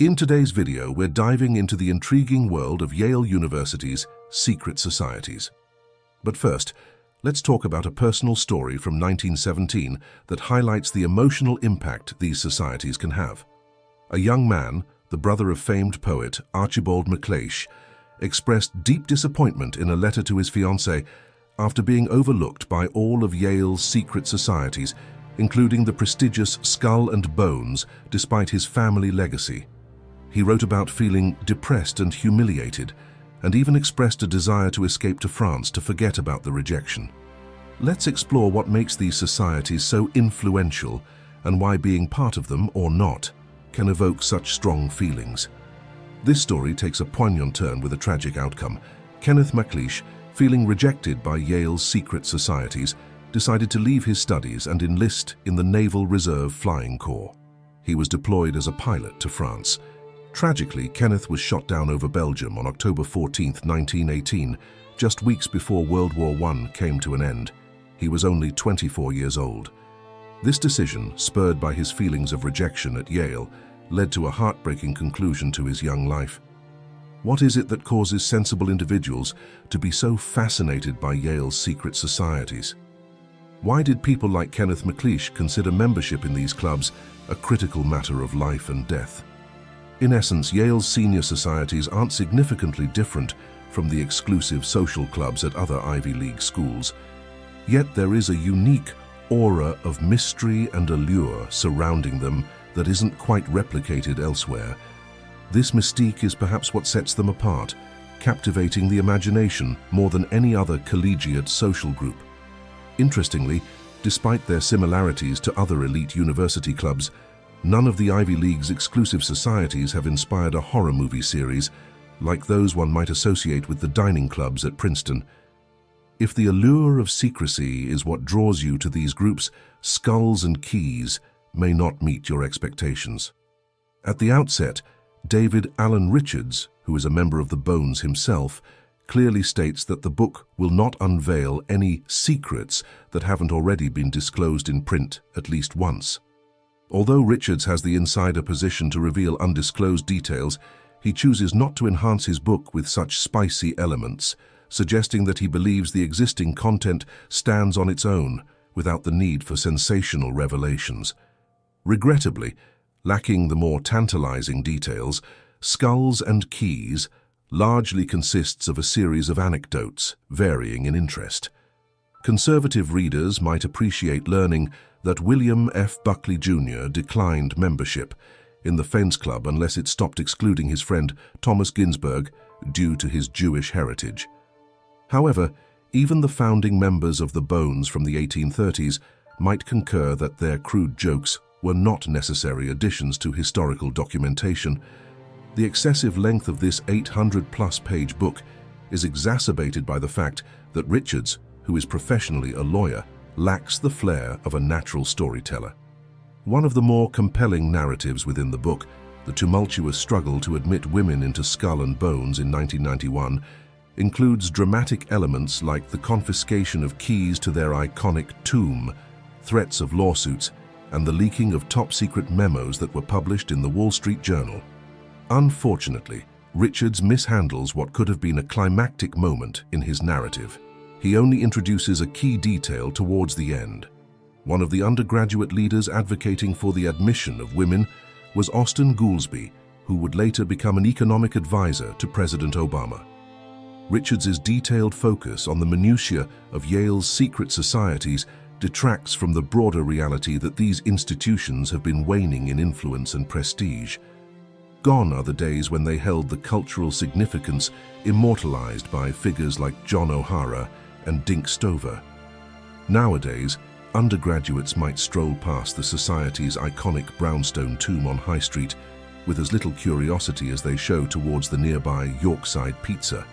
In today's video, we're diving into the intriguing world of Yale University's secret societies. But first, let's talk about a personal story from 1917 that highlights the emotional impact these societies can have. A young man, the brother of famed poet Archibald MacLeish, expressed deep disappointment in a letter to his fiancée after being overlooked by all of Yale's secret societies, including the prestigious Skull and Bones, despite his family legacy. He wrote about feeling depressed and humiliated, and even expressed a desire to escape to France to forget about the rejection. Let's explore what makes these societies so influential and why being part of them, or not, can evoke such strong feelings. This story takes a poignant turn with a tragic outcome. Kenneth MacLeish, feeling rejected by Yale's secret societies, decided to leave his studies and enlist in the Naval Reserve Flying Corps. He was deployed as a pilot to France. Tragically, Kenneth was shot down over Belgium on October 14, 1918, just weeks before World War I came to an end. He was only 24 years old. This decision, spurred by his feelings of rejection at Yale, led to a heartbreaking conclusion to his young life. What is it that causes sensible individuals to be so fascinated by Yale's secret societies? Why did people like Kenneth MacLeish consider membership in these clubs a critical matter of life and death? In essence, Yale's senior societies aren't significantly different from the exclusive social clubs at other Ivy League schools. Yet there is a unique aura of mystery and allure surrounding them that isn't quite replicated elsewhere. This mystique is perhaps what sets them apart, captivating the imagination more than any other collegiate social group. Interestingly, despite their similarities to other elite university clubs, none of the Ivy League's exclusive societies have inspired a horror movie series like those one might associate with the dining clubs at Princeton. If the allure of secrecy is what draws you to these groups, Skulls and Keys may not meet your expectations. At the outset, David Alan Richards, who is a member of the Bones himself, clearly states that the book will not unveil any secrets that haven't already been disclosed in print at least once. Although Richards has the insider position to reveal undisclosed details, he chooses not to enhance his book with such spicy elements, suggesting that he believes the existing content stands on its own without the need for sensational revelations. Regrettably, lacking the more tantalizing details, Skulls and Keys largely consists of a series of anecdotes varying in interest. Conservative readers might appreciate learning that William F. Buckley Jr. declined membership in the Fence Club unless it stopped excluding his friend Thomas Ginsburg due to his Jewish heritage. However, even the founding members of the Bones from the 1830s might concur that their crude jokes were not necessary additions to historical documentation. The excessive length of this 800-plus page book is exacerbated by the fact that Richards, who is professionally a lawyer, lacks the flair of a natural storyteller. One of the more compelling narratives within the book, the tumultuous struggle to admit women into Skull and Bones in 1991, includes dramatic elements like the confiscation of keys to their iconic tomb, threats of lawsuits, and the leaking of top-secret memos that were published in the Wall Street Journal. Unfortunately, Richards mishandles what could have been a climactic moment in his narrative. He only introduces a key detail towards the end. One of the undergraduate leaders advocating for the admission of women was Austin Goolsbee, who would later become an economic advisor to President Obama. Richards's detailed focus on the minutiae of Yale's secret societies detracts from the broader reality that these institutions have been waning in influence and prestige. Gone are the days when they held the cultural significance immortalized by figures like John O'Hara and Dink Stover. Nowadays, undergraduates might stroll past the Society's iconic brownstone tomb on High Street with as little curiosity as they show towards the nearby Yorkside Pizza.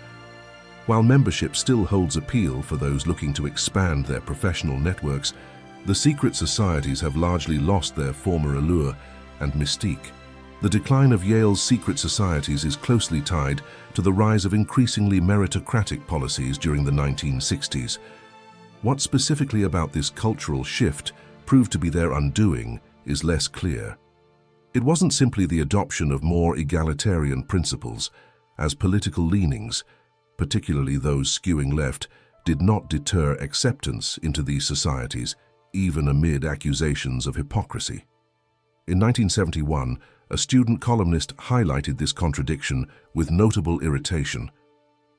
While membership still holds appeal for those looking to expand their professional networks, the secret societies have largely lost their former allure and mystique. The decline of Yale's secret societies is closely tied to the rise of increasingly meritocratic policies during the 1960s. What specifically about this cultural shift proved to be their undoing is less clear. It wasn't simply the adoption of more egalitarian principles, as political leanings, particularly those skewing left, did not deter acceptance into these societies, even amid accusations of hypocrisy. In 1971, a student columnist highlighted this contradiction with notable irritation,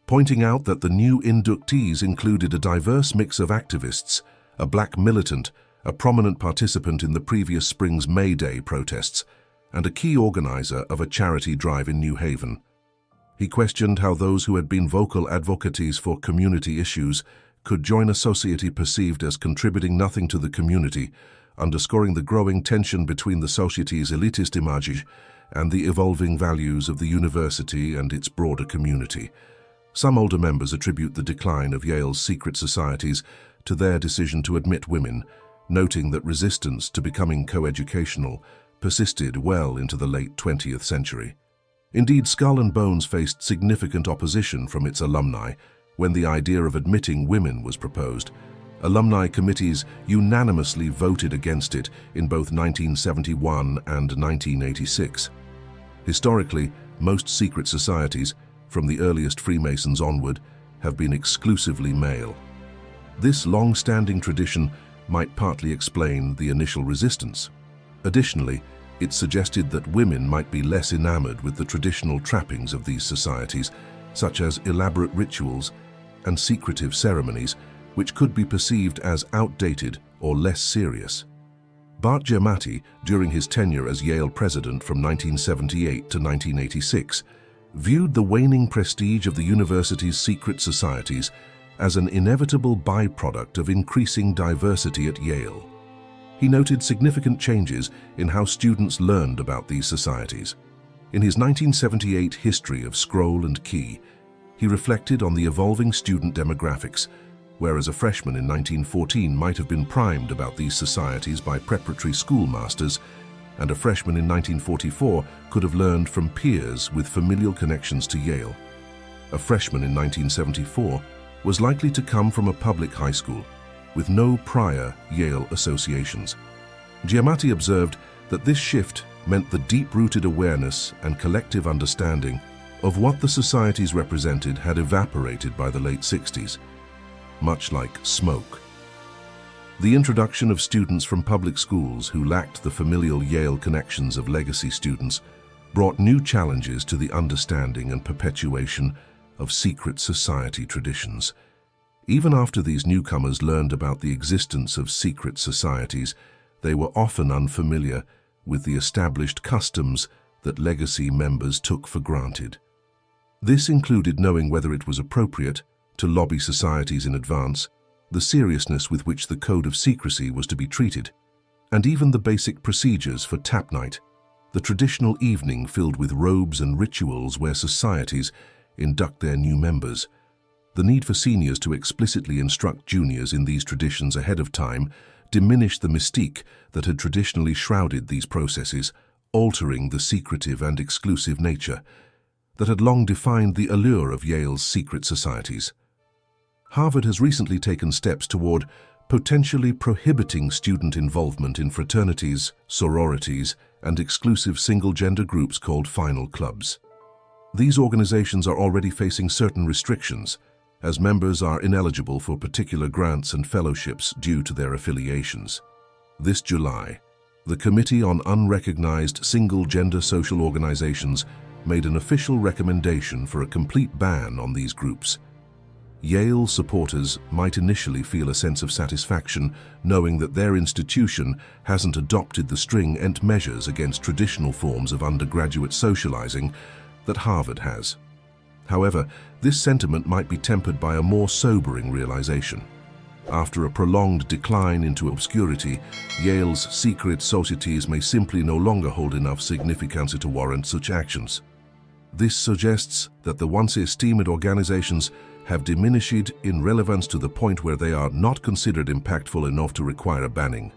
pointing out that the new inductees included a diverse mix of activists, a black militant, a prominent participant in the previous spring's May Day protests, and a key organizer of a charity drive in New Haven. He questioned how those who had been vocal advocates for community issues could join a society perceived as contributing nothing to the community, underscoring the growing tension between the society's elitist image and the evolving values of the university and its broader community. Some older members attribute the decline of Yale's secret societies to their decision to admit women, noting that resistance to becoming coeducational persisted well into the late 20th century. Indeed, Skull and Bones faced significant opposition from its alumni when the idea of admitting women was proposed. Alumni committees unanimously voted against it in both 1971 and 1986. Historically, most secret societies, from the earliest Freemasons onward, have been exclusively male. This long-standing tradition might partly explain the initial resistance. Additionally, it suggested that women might be less enamored with the traditional trappings of these societies, such as elaborate rituals and secretive ceremonies, which could be perceived as outdated or less serious. Bart Giamatti, during his tenure as Yale president from 1978 to 1986, viewed the waning prestige of the university's secret societies as an inevitable byproduct of increasing diversity at Yale. He noted significant changes in how students learned about these societies. In his 1978 history of Scroll and Key, he reflected on the evolving student demographics, whereas a freshman in 1914 might have been primed about these societies by preparatory schoolmasters, and a freshman in 1944 could have learned from peers with familial connections to Yale. A freshman in 1974 was likely to come from a public high school, with no prior Yale associations. Giamatti observed that this shift meant the deep-rooted awareness and collective understanding of what the societies represented had evaporated by the late 60s, much like smoke. The introduction of students from public schools who lacked the familial Yale connections of legacy students brought new challenges to the understanding and perpetuation of secret society traditions. Even after these newcomers learned about the existence of secret societies, they were often unfamiliar with the established customs that legacy members took for granted. This included knowing whether it was appropriate to lobby societies in advance, the seriousness with which the code of secrecy was to be treated, and even the basic procedures for tap night, the traditional evening filled with robes and rituals where societies induct their new members. The need for seniors to explicitly instruct juniors in these traditions ahead of time diminished the mystique that had traditionally shrouded these processes, altering the secretive and exclusive nature that had long defined the allure of Yale's secret societies. Harvard has recently taken steps toward potentially prohibiting student involvement in fraternities, sororities, and exclusive single-gender groups called final clubs. These organizations are already facing certain restrictions, as members are ineligible for particular grants and fellowships due to their affiliations. This July, the Committee on Unrecognized Single-Gender Social Organizations made an official recommendation for a complete ban on these groups. Yale supporters might initially feel a sense of satisfaction knowing that their institution hasn't adopted the stringent measures against traditional forms of undergraduate socializing that Harvard has. However, this sentiment might be tempered by a more sobering realization. After a prolonged decline into obscurity, Yale's secret societies may simply no longer hold enough significance to warrant such actions. This suggests that the once esteemed organizations have diminished in relevance to the point where they are not considered impactful enough to require a banning.